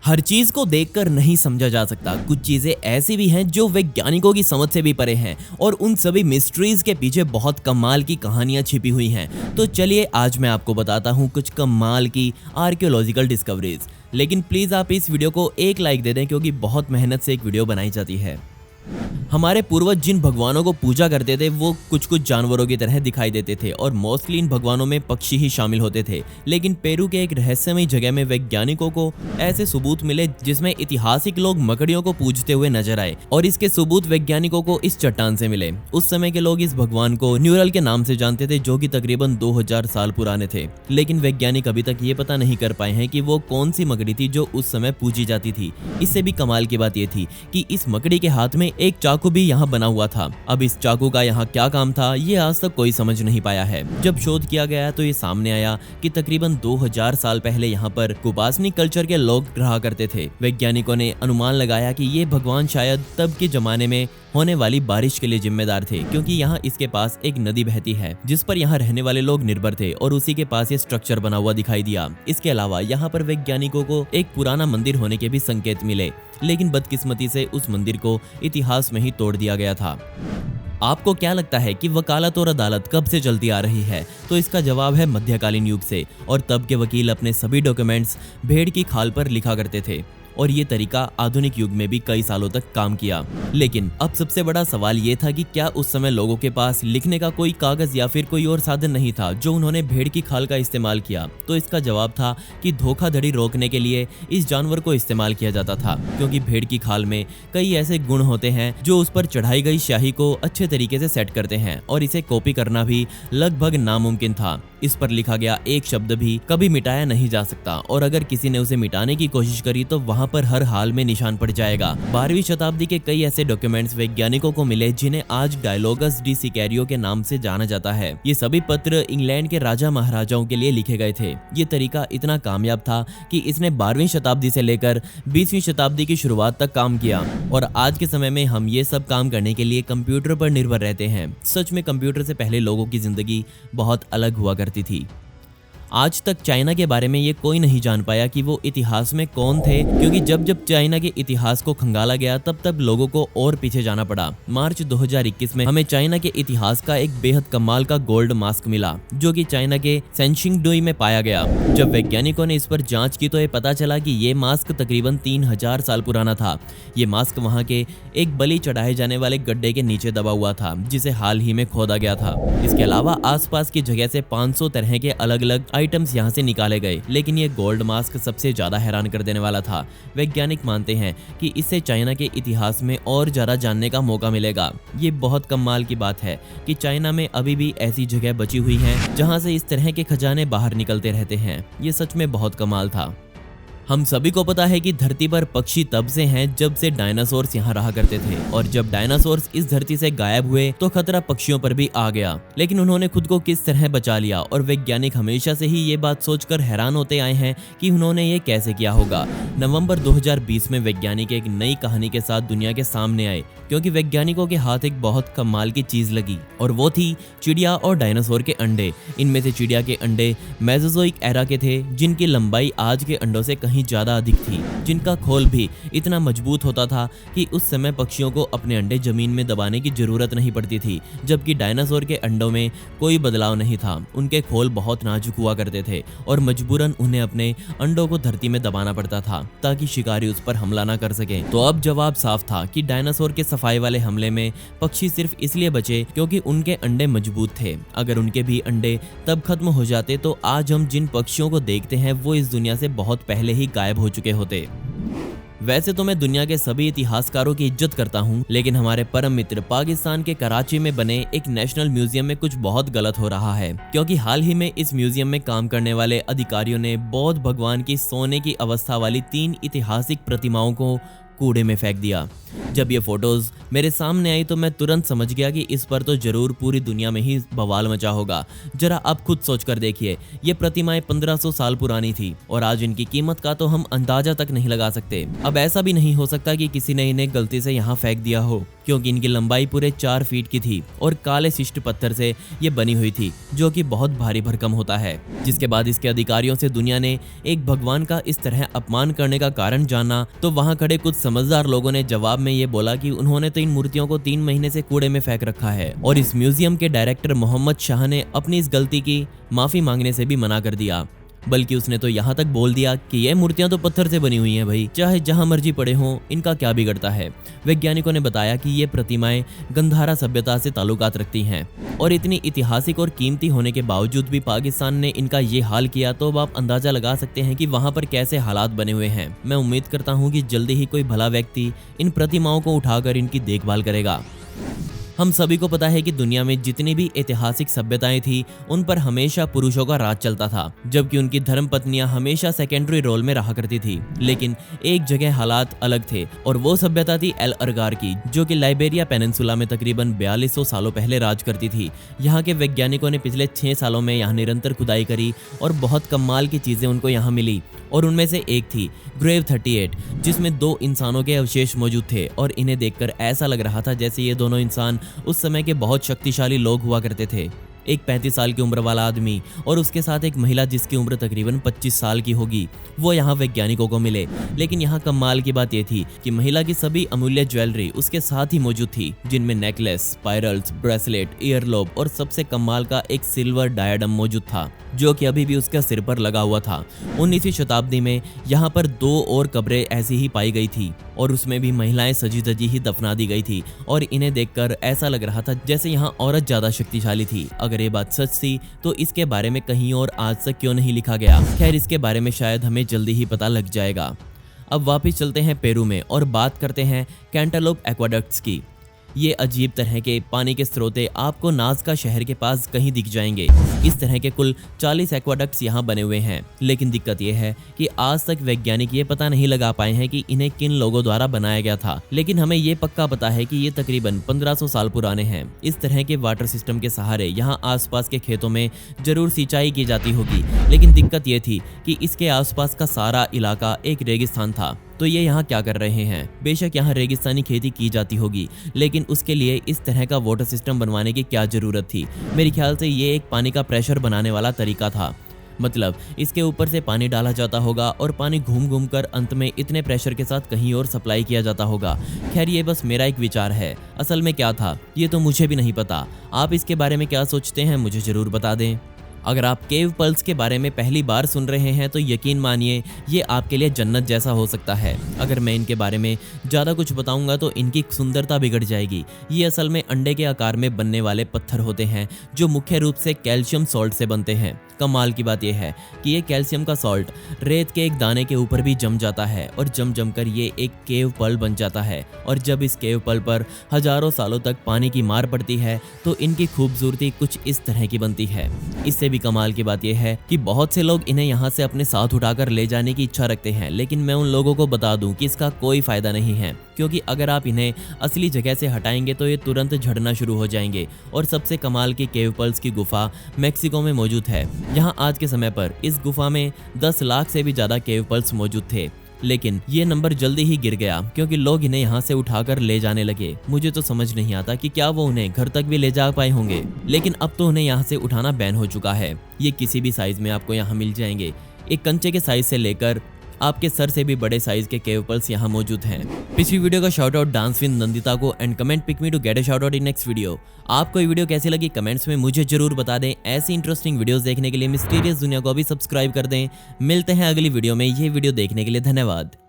हर चीज को देखकर नहीं समझा जा सकता। कुछ चीजें ऐसी भी हैं जो वैज्ञानिकों की समझ से भी परे हैं और उन सभी मिस्ट्रीज के पीछे बहुत कमाल की कहानियां छिपी हुई हैं। तो चलिए आज मैं आपको बताता हूं कुछ कमाल की आर्कियोलॉजिकल डिस्कवरीज। लेकिन प्लीज आप इस वीडियो को एक लाइक दे दें क्योंकि बहुत मेहनत से एक वीडियो बनाई जाती है। हमारे पूर्वज जिन भगवानों को पूजा करते थे वो कुछ कुछ जानवरों की तरह दिखाई देते थे और मोस्टली इन भगवानों में पक्षी ही शामिल होते थे। लेकिन पेरू के एक रहस्यमय जगह में वैज्ञानिकों को ऐसे सबूत मिले जिसमें ऐतिहासिक लोग मकड़ियों को पूजते हुए नजर आए और इसके सबूत वैज्ञानिकों को इस चट्टान से मिले। उस समय के लोग इस भगवान को न्यूरल के नाम से जानते थे जो कि तकरीबन 2000 साल पुराने थे। लेकिन वैज्ञानिक अभी तक ये पता नहीं कर पाए हैं कि वो कौन सी मकड़ी थी जो उस समय पूजी जाती थी। इससे भी कमाल की बात ये थी कि इस मकड़ी के हाथ में एक चाकू भी यहाँ बना हुआ था। अब इस चाकू का यहाँ क्या काम था ये आज तक कोई समझ नहीं पाया है। जब शोध किया गया तो ये सामने आया कि तकरीबन 2000 साल पहले यहाँ पर कुबासनी कल्चर के लोग रहा करते थे। वैज्ञानिकों ने अनुमान लगाया कि ये भगवान शायद तब के जमाने में होने वाली बारिश के लिए जिम्मेदार थे, क्योंकि यहाँ इसके पास एक नदी बहती है जिस पर यहाँ रहने वाले लोग निर्भर थे और उसी के पास ये स्ट्रक्चर बना हुआ दिखाई दिया। इसके अलावा यहाँ पर वैज्ञानिकों को एक पुराना मंदिर होने के भी संकेत मिले, लेकिन बदकिस्मती से उस मंदिर को इतिहास में ही तोड़ दिया गया था। आपको क्या लगता है कि वकालत और अदालत कब से चलती आ रही है? तो इसका जवाब है मध्यकालीन युग से, और तब के वकील अपने सभी डॉक्यूमेंट्स भेड़ की खाल पर लिखा करते थे और ये तरीका आधुनिक युग में भी कई सालों तक काम किया। लेकिन अब सबसे बड़ा सवाल ये था कि क्या उस समय लोगों के पास लिखने का कोई कागज या फिर कोई और साधन नहीं था जो उन्होंने भेड़ की खाल का इस्तेमाल किया? तो इसका जवाब था कि धोखाधड़ी रोकने के लिए इस जानवर को इस्तेमाल किया जाता था, क्योंकि भेड़ की खाल में कई ऐसे गुण होते हैं जो उस पर चढ़ाई गई स्याही को अच्छे तरीके से सेट करते हैं और इसे कॉपी करना भी लगभग नामुमकिन था। इस पर लिखा गया एक शब्द भी कभी मिटाया नहीं जा सकता और अगर किसी ने उसे मिटाने की कोशिश करी तो वहां पर हर हाल में निशान पड़ जाएगा। 12वीं शताब्दी के कई ऐसे डॉक्यूमेंट्स वैज्ञानिकों को मिले जिन्हें आज डायलॉगस डी सिकेरियो के नाम से जाना जाता है। ये सभी पत्र इंग्लैंड के राजा महाराजाओं के लिए लिखे गए थे। ये तरीका इतना कामयाब था कि इसने 12वीं शताब्दी से लेकर 20वीं शताब्दी की शुरुआत तक काम किया और आज के समय में हम ये सब काम करने के लिए कंप्यूटर पर निर्भर रहते हैं। सच में कंप्यूटर से पहले लोगों की जिंदगी बहुत अलग हुआ करती थी। आज तक चाइना के बारे में ये कोई नहीं जान पाया कि वो इतिहास में कौन थे, क्योंकि जब जब चाइना के इतिहास को खंगाला गया तब तब लोगों को और पीछे जाना पड़ा। मार्च 2021 में हमें चाइना के इतिहास का एक बेहद कमाल का गोल्ड मास्क मिला जो कि चाइना के सेंशिंगडुई में पाया गया। जब वैज्ञानिकों ने इस पर जांच की तो ये पता चला कि ये मास्क तकरीबन 3000 साल पुराना था। ये मास्क वहाँ के एक बलि चढ़ाए जाने वाले गड्ढे के नीचे दबा हुआ था जिसे हाल ही में खोदा गया था। इसके अलावा आसपास की जगह से 500 तरह के अलग अलग आइटम्स यहाँ से निकाले गए, लेकिन ये गोल्ड मास्क सबसे ज्यादा हैरान कर देने वाला था। वैज्ञानिक मानते हैं कि इससे चाइना के इतिहास में और ज्यादा जानने का मौका मिलेगा। ये बहुत कमाल की बात है कि चाइना में अभी भी ऐसी जगह बची हुई हैं जहाँ से इस तरह के खजाने बाहर निकलते रहते हैं। ये सच में बहुत कमाल था। हम सभी को पता है कि धरती पर पक्षी तब से हैं जब से डायनासोर्स यहाँ रहा करते थे, और जब डायनासोर्स इस धरती से गायब हुए तो खतरा पक्षियों पर भी आ गया। लेकिन उन्होंने खुद को किस तरह बचा लिया, और वैज्ञानिक हमेशा से ही ये बात सोचकर हैरान होते आए हैं कि उन्होंने ये कैसे किया होगा। नवंबर 2020 में वैज्ञानिक एक नई कहानी के साथ दुनिया के सामने आए, क्योंकि वैज्ञानिकों के हाथ एक बहुत कमाल की चीज लगी और वो थी चिड़िया और डायनासोर के अंडे। इनमें से चिड़िया के अंडे मेसोजोइक एरा के थे, जिनकी लंबाई आज के अंडों से कहीं ज्यादा अधिक थी, जिनका खोल भी इतना मजबूत होता था कि उस समय पक्षियों को अपने अंडे जमीन में दबाने की जरूरत नहीं पड़ती थी। जबकि डायनासोर के अंडों में कोई बदलाव नहीं था। उनके खोल बहुत नाजुक हुआ करते थे और मजबूरन उन्हें अपने अंडों को धरती में दबाना पड़ता था ताकि शिकारी उस पर हमला ना कर सके। तो अब जवाब साफ था कि डायनासोर के सफाई वाले हमले में पक्षी सिर्फ इसलिए बचे क्योंकि उनके अंडे मजबूत थे। अगर उनके भी अंडे तब खत्म हो जाते तो आज हम जिन पक्षियों को देखते हैं वो इस दुनिया से बहुत पहले ही गायब हो चुके होते। वैसे तो मैं दुनिया के सभी इतिहासकारों की इज्जत करता हूँ, लेकिन हमारे परम मित्र पाकिस्तान के कराची में बने एक नेशनल म्यूजियम में कुछ बहुत गलत हो रहा है, क्योंकि हाल ही में इस म्यूजियम में काम करने वाले अधिकारियों ने बौद्ध भगवान की सोने की अवस्था वाली 3 ऐतिहासिक प्रतिमाओं को कूड़े में फेंक दिया। जब ये फोटोज मेरे सामने आई तो मैं तुरंत समझ गया कि इस पर तो जरूर पूरी दुनिया में ही बवाल मचा होगा। जरा आप खुद सोच कर देखिए, ये प्रतिमाएं 1500 साल पुरानी थी और आज इनकी कीमत का तो हम अंदाजा तक नहीं लगा सकते। अब ऐसा भी नहीं हो सकता कि किसी ने इन्हें गलती से यहाँ फेंक दिया हो, क्योंकि इनकी लंबाई पूरे 4 फीट की थी और काले शिष्ट पत्थर से ये बनी हुई थी, जो कि बहुत भारी भरकम होता है। जिसके बाद इसके अधिकारियों से दुनिया ने एक भगवान का इस तरह अपमान करने का कारण जाना तो वहां खड़े कुछ समझदार लोगों ने जवाब में ये बोला कि उन्होंने तो इन मूर्तियों को 3 महीने से कूड़े में फेंक रखा है। और इस म्यूजियम के डायरेक्टर मोहम्मद शाह ने अपनी इस गलती की माफी मांगने से भी मना कर दिया, बल्कि उसने तो यहाँ तक बोल दिया कि ये मूर्तियां तो पत्थर से बनी हुई हैं भाई, चाहे जहां मर्जी पड़े हों, इनका क्या बिगड़ता है। वैज्ञानिकों ने बताया कि ये प्रतिमाएं गंधारा सभ्यता से ताल्लुकात रखती हैं और इतनी ऐतिहासिक और कीमती होने के बावजूद भी पाकिस्तान ने इनका ये हाल किया, तो अब आप अंदाजा लगा सकते हैं कि वहां पर कैसे हालात बने हुए हैं। मैं उम्मीद करता हूँ कि जल्दी ही कोई भला व्यक्ति इन प्रतिमाओं को उठाकर इनकी देखभाल करेगा। हम सभी को पता है कि दुनिया में जितनी भी ऐतिहासिक सभ्यताएं थी उन पर हमेशा पुरुषों का राज चलता था, जबकि उनकी धर्म पत्नियां हमेशा सेकेंडरी रोल में रहा करती थी। लेकिन एक जगह हालात अलग थे और वो सभ्यता थी एल अरगार की, जो कि लाइबेरिया पेनिनसुला में तकरीबन 4200 सालों पहले राज करती थी। यहाँ के वैज्ञानिकों ने पिछले 6 सालों में यहाँ निरंतर खुदाई करी और बहुत कमाल की चीजें उनको यहाँ मिली, और उनमें से एक थी ग्रेव 38, जिसमें 2 इंसानों के अवशेष मौजूद थे और इन्हें देखकर ऐसा लग रहा था जैसे ये दोनों इंसान उस समय के बहुत शक्तिशाली लोग हुआ करते थे। एक 35 साल की उम्र वाला आदमी और उसके साथ एक महिला जिसकी उम्र तकरीबन 25 साल की होगी, वो यहाँ वैज्ञानिकों को मिले। लेकिन यहाँ कमाल की बात ये थी कि महिला की सभी अमूल्य ज्वेलरी उसके साथ ही मौजूद थी, जिनमें नेकलेस, स्पाइरल्स, ब्रेसलेट, ईयरलोब और सबसे कमाल का एक सिल्वर डायडम मौजूद था, जो कि अभी भी उसके सिर पर लगा हुआ था। 19वीं शताब्दी में यहाँ पर 2 और कब्रें ऐसी ही पाई गई थी और उसमें भी महिलाएं सजी धजी ही दफना दी गई थी और इन्हें देखकर ऐसा लग रहा था जैसे यहाँ औरत ज्यादा शक्तिशाली थी। अगर ये बात सच थी तो इसके बारे में कहीं और आज तक क्यों नहीं लिखा गया? खैर, इसके बारे में शायद हमें जल्दी ही पता लग जाएगा। अब वापस चलते हैं पेरू में और बात करते हैं कैंटालोप एक्वाडक्ट्स की। ये अजीब तरह के पानी के स्रोते आपको नाज़का शहर के पास कहीं दिख जाएंगे। इस तरह के कुल 40 एक्वाडक्ट्स यहाँ बने हुए हैं, लेकिन दिक्कत यह है कि आज तक वैज्ञानिक ये पता नहीं लगा पाए हैं कि इन्हें किन लोगों द्वारा बनाया गया था। लेकिन हमें ये पक्का पता है कि ये तकरीबन 1500 साल पुराने हैं। इस तरह के वाटर सिस्टम के सहारे यहाँ आसपास के खेतों में जरूर सिंचाई की जाती होगी, लेकिन दिक्कत ये थी कि इसके आसपास का सारा इलाका एक रेगिस्तान था। तो ये यहाँ क्या कर रहे हैं? बेशक यहाँ रेगिस्तानी खेती की जाती होगी, लेकिन उसके लिए इस तरह का वाटर सिस्टम बनवाने की क्या जरूरत थी? मेरे ख्याल से ये एक पानी का प्रेशर बनाने वाला तरीका था। मतलब इसके ऊपर से पानी डाला जाता होगा और पानी घूम घूम कर अंत में इतने प्रेशर के साथ कहीं और सप्लाई किया जाता होगा। खैर, ये बस मेरा एक विचार है। असल में क्या था ये तो मुझे भी नहीं पता। आप इसके बारे में क्या सोचते हैं मुझे जरूर बता दें। अगर आप केव पल्स के बारे में पहली बार सुन रहे हैं तो यकीन मानिए ये आपके लिए जन्नत जैसा हो सकता है। अगर मैं इनके बारे में ज़्यादा कुछ बताऊंगा तो इनकी सुंदरता बिगड़ जाएगी। ये असल में अंडे के आकार में बनने वाले पत्थर होते हैं जो मुख्य रूप से कैल्शियम सॉल्ट से बनते हैं। कमाल की बात यह है कि ये कैल्शियम का सॉल्ट रेत के एक दाने के ऊपर भी जम जाता है और जम कर ये एक केव पल बन जाता है। और जब इस केव पल पर हजारों सालों तक पानी की मार पड़ती है तो इनकी खूबसूरती कुछ इस तरह की बनती है। इससे भी कमाल की बात यह है कि बहुत से लोग इन्हें यहाँ से अपने साथ उठाकर ले जाने की इच्छा रखते हैं, लेकिन मैं उन लोगों को बता दूं कि इसका कोई फायदा नहीं है, क्योंकि अगर आप इन्हें असली जगह से हटाएंगे तो ये तुरंत झड़ना शुरू हो जाएंगे। और सबसे कमाल की केव पल्स की गुफा मेक्सिको में मौजूद है। यहाँ आज के समय पर इस गुफा में 10 लाख से भी ज्यादा केव पल्स मौजूद थे, लेकिन ये नंबर जल्दी ही गिर गया क्योंकि लोग इन्हें यहाँ से उठाकर ले जाने लगे। मुझे तो समझ नहीं आता कि क्या वो उन्हें घर तक भी ले जा पाए होंगे, लेकिन अब तो उन्हें यहाँ से उठाना बैन हो चुका है। ये किसी भी साइज में आपको यहाँ मिल जाएंगे। एक कंचे के साइज से लेकर आपके सर से भी बड़े साइज के केव पल्स यहाँ मौजूद हैं। पिछली वीडियो का shout out dance with Nandita को and comment pick me to get a shout out in next video. आपको ये वीडियो कैसी लगी कमेंट्स में मुझे जरूर बता दें। ऐसी इंटरेस्टिंग वीडियोस देखने के लिए मिस्टीरियस दुनिया को भी सब्सक्राइब कर दें। मिलते हैं अगली वीडियो में। ये वीडियो देखने के लिए धन्यवाद।